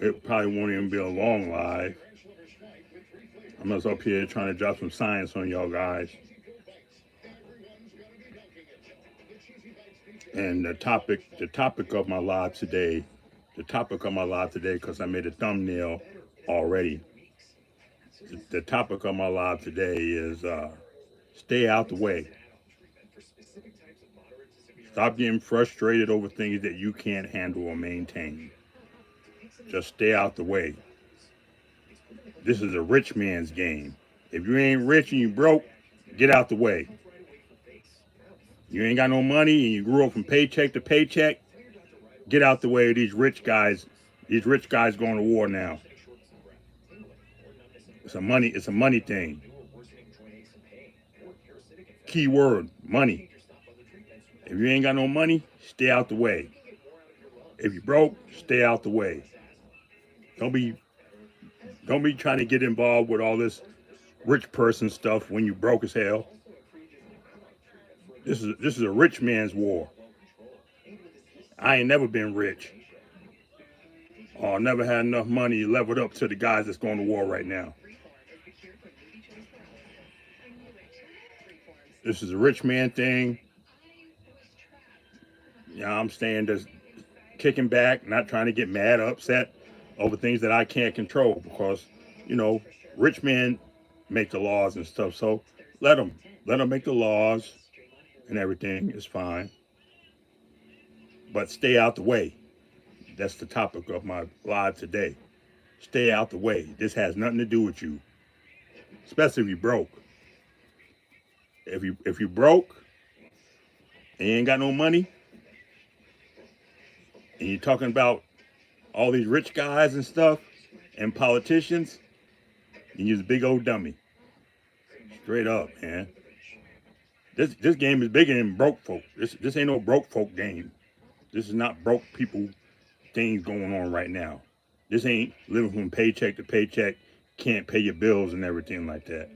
it probably won't even be a long live. I'm just up here trying to drop some science on y'all guys. And the topic of my live today, because I made a thumbnail already. The topic of my live today is stay out the way. Stop getting frustrated over things that you can't handle or maintain. Just stay out the way. This is a rich man's game. If you ain't rich and you broke, get out the way. You ain't got no money and you grew up from paycheck to paycheck, get out the way of these rich guys. These rich guys going to war now. It's a money thing. Key word, money. If you ain't got no money, stay out the way. If you broke, stay out the way. Don't be trying to get involved with all this rich person stuff when you broke as hell. This is a rich man's war. I ain't never been rich. Or never had enough money leveled up to the guys that's going to war right now. This is a rich man thing. Yeah, I'm staying just kicking back, not trying to get mad or upset over things that I can't control because, you know, rich men make the laws and stuff. So let them make the laws and everything is fine. But stay out the way. That's the topic of my live today. Stay out the way. This has nothing to do with you, especially if you broke. If you broke and you ain't got no money, and you're talking about all these rich guys and stuff and politicians, and you're a big old dummy. Straight up, man. This game is bigger than broke folk. This ain't no broke folk game. This is not broke people things going on right now. This ain't living from paycheck to paycheck, can't pay your bills and everything like that.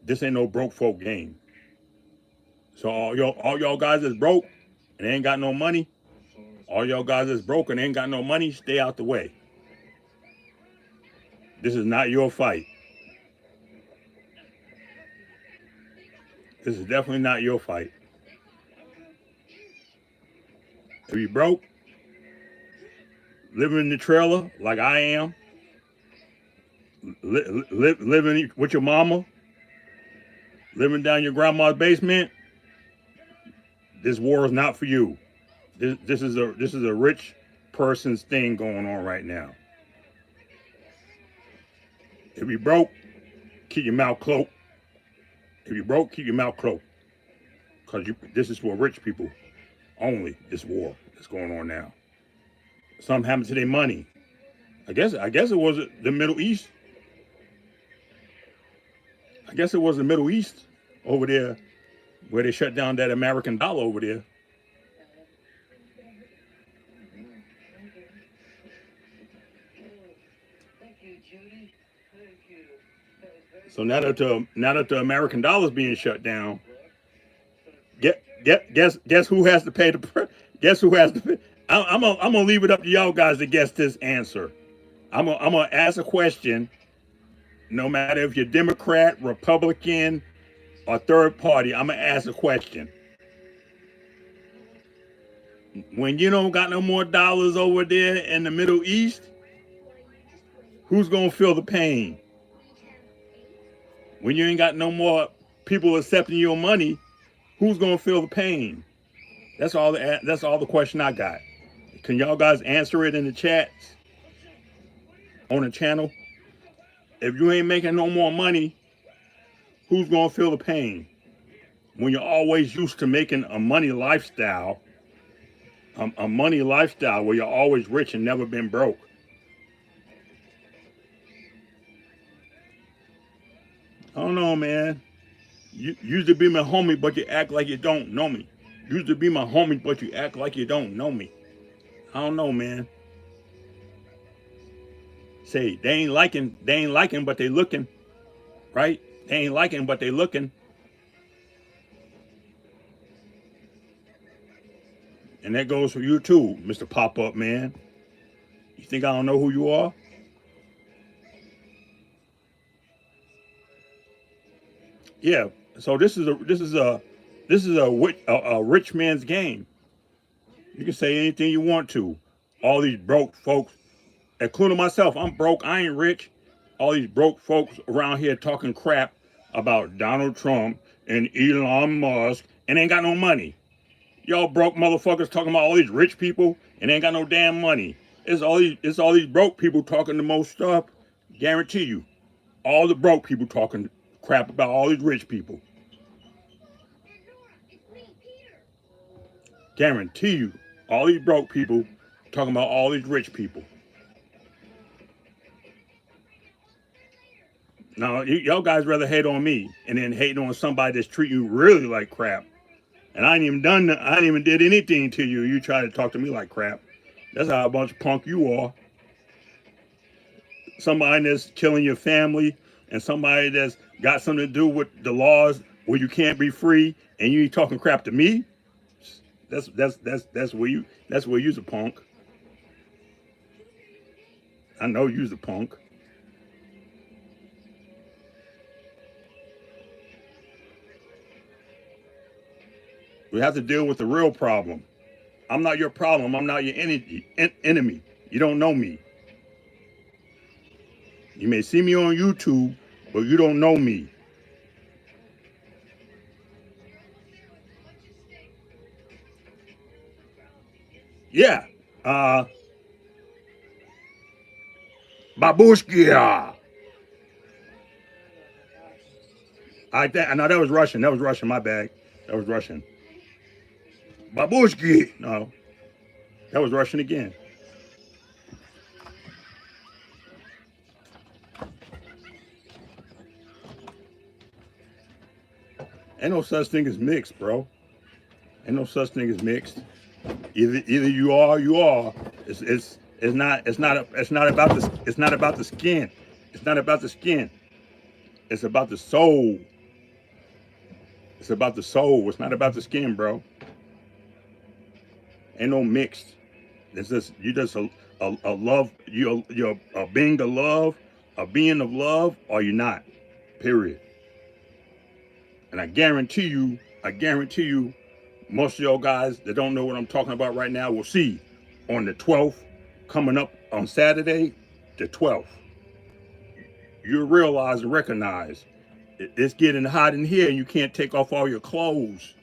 This ain't no broke folk game. So all y'all guys that's broke and ain't got no money, all y'all guys that's broke and ain't got no money, stay out the way. This is not your fight. This is definitely not your fight. If you broke, living in the trailer like I am, living with your mama, living down your grandma's basement, this war is not for you. This is a rich person's thing going on right now. If you broke, keep your mouth closed. If you broke, keep your mouth closed. Because this is for rich people only, this war that's going on now. Something happened to their money. I guess it was the Middle East. I guess it was the Middle East over there where they shut down that American dollar over there. So now that the American dollar is being shut down, guess who has to pay guess who has to pay? I'm gonna leave it up to y'all guys to guess this answer. I'm gonna ask a question. No matter if you're Democrat, Republican, or third party, I'm gonna ask a question. When you don't got no more dollars over there in the Middle East, who's gonna feel the pain? When you ain't got no more people accepting your money, who's gonna feel the pain? That's all the question I got. Can y'all guys answer it in the chats on the channel? If you ain't making no more money, who's gonna feel the pain? When you're always used to making a money lifestyle where you're always rich and never been broke. I don't know, man. You used to be my homie, but you act like you don't know me. You used to be my homie, but you act like you don't know me. I don't know, man. Say they ain't liking, but they looking, right? They ain't liking, but they looking. And that goes for you too, Mr. Pop-Up Man. You think I don't know who you are? Yeah. So this is a rich man's game. You can say anything you want to. All these broke folks, including myself, I'm broke. I ain't rich. All these broke folks around here talking crap about Donald Trump and Elon Musk and ain't got no money. Y'all broke motherfuckers talking about all these rich people and ain't got no damn money. It's all these broke people talking the most stuff. Guarantee you, all the broke people talking crap about all these rich people. Guarantee you, all these broke people talking about all these rich people. Now, y'all guys rather hate on me and then hating on somebody that's treating you really like crap. And I ain't even did anything to you. You try to talk to me like crap. That's how a bunch of punk you are. Somebody that's killing your family and somebody that's got something to do with the laws where you can't be free and you ain't talking crap to me. That's where you's a punk. I know you's a punk. We have to deal with the real problem. I'm not your problem. I'm not your enemy. You don't know me. You may see me on YouTube, but you don't know me. Yeah. Uh, Babushkia. I know that was Russian. That was Russian. My bad. That was Russian. Babushki. No, that was Russian again. Ain't no such thing as mixed, bro. Ain't no such thing as mixed. Either you are or you are. It's not about the skin. It's not about the skin. It's about the soul. It's about the soul. It's not about the skin, bro. Ain't no mixed. It's just you just a love. You're a being of love, a being of love, or you're not. Period. And I guarantee you, most of y'all guys that don't know what I'm talking about right now will see on the 12th, coming up on Saturday, the 12th. You realize and recognize it's getting hot in here and you can't take off all your clothes,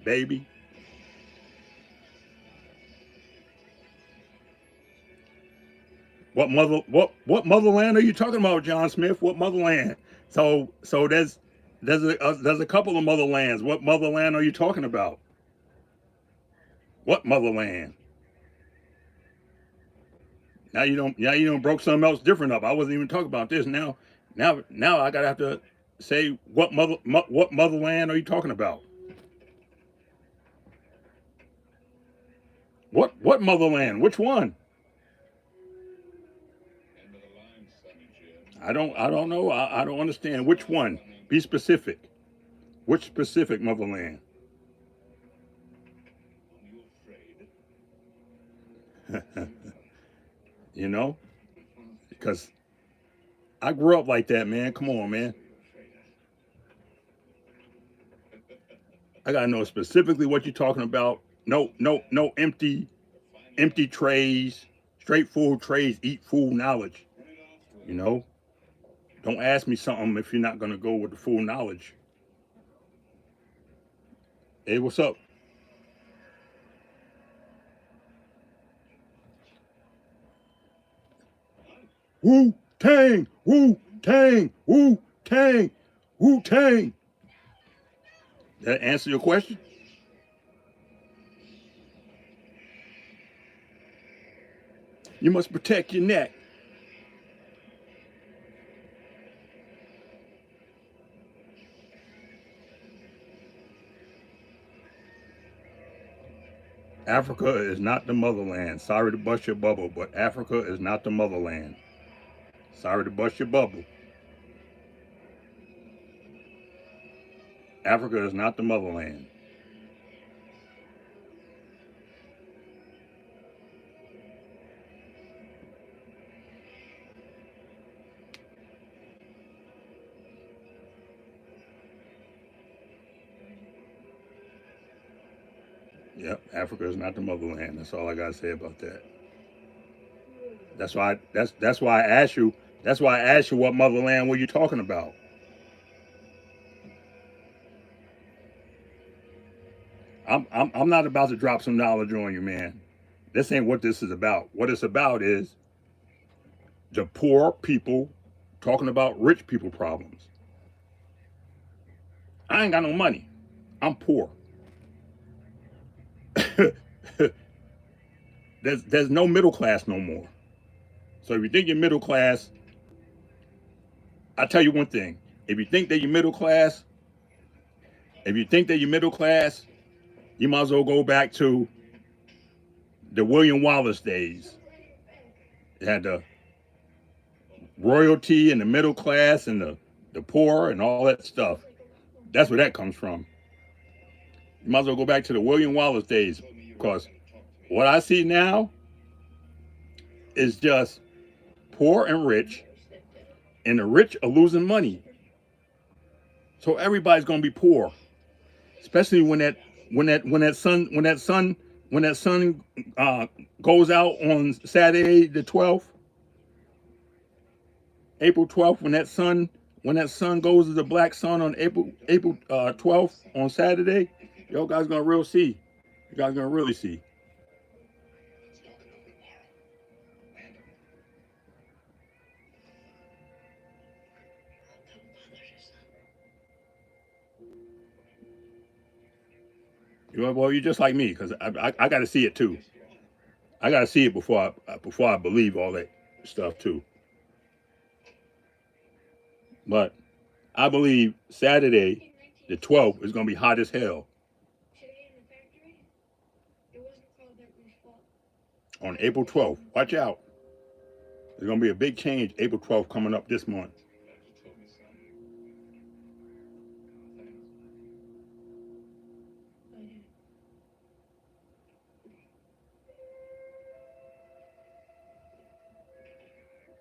baby. What motherland are you talking about, John Smith? What motherland? So there's a couple of motherlands. What motherland are you talking about? What motherland? Now you don't broke something else different up. I wasn't even talking about this. Now I gotta have to say what motherland are you talking about? What motherland? Which one? I don't know. I don't understand. Which one? Be specific. Which specific motherland? You know, because I grew up like that, man. Come on, man. I gotta know specifically what you're talking about. No empty trays. Straight full trays. Eat full knowledge. You know. Don't ask me something if you're not gonna go with the full knowledge. Hey, what's up? Wu Tang, Wu Tang, Wu Tang, Wu Tang. That answer your question? You must protect your neck. Africa is not the motherland. Sorry to bust your bubble, but Africa is not the motherland. Sorry to bust your bubble. Africa is not the motherland. Yep, Africa is not the motherland. That's all I gotta say about that. That's why I asked you. That's why I asked you what motherland were you talking about. I'm not about to drop some knowledge on you, man. This ain't what this is about. What it's about is the poor people talking about rich people problems. I ain't got no money. I'm poor. there's no middle class no more. So if you think you're middle class, I tell you one thing. If you think that you're middle class, if you think that you're middle class, you might as well go back to the William Wallace days. It had the royalty and the middle class and the poor and all that stuff. That's where that comes from. You might as well go back to the William Wallace days, because what I see now is just poor and rich, and the rich are losing money. So everybody's gonna be poor, especially when that sun goes out on Saturday the 12th, April 12th, when that sun goes as a black sun on April 12th on Saturday. Y'all guys gonna really see. You guys gonna really see. Well, you're just like me, because I got to see it too. I got to see it before I believe all that stuff too. But I believe Saturday, the 12th, is gonna be hot as hell. On April 12th, watch out. There's gonna be a big change April 12th coming up this month.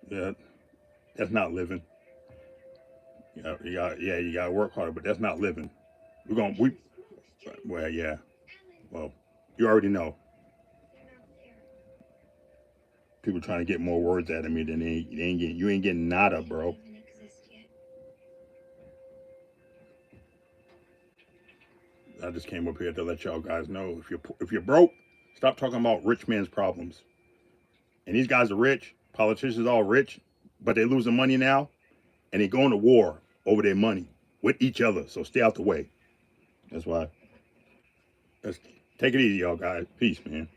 Yeah, that's not living. You got to work harder, but that's not living. Well, yeah. Well, you already know. People trying to get more words out of me than you ain't getting nada, bro. I just came up here to let y'all guys know, if you're broke, stop talking about rich man's problems. And these guys are rich, politicians all rich, but they losing money now, and they going to war over their money with each other. So stay out the way. That's why. Let's take it easy, y'all guys. Peace, man.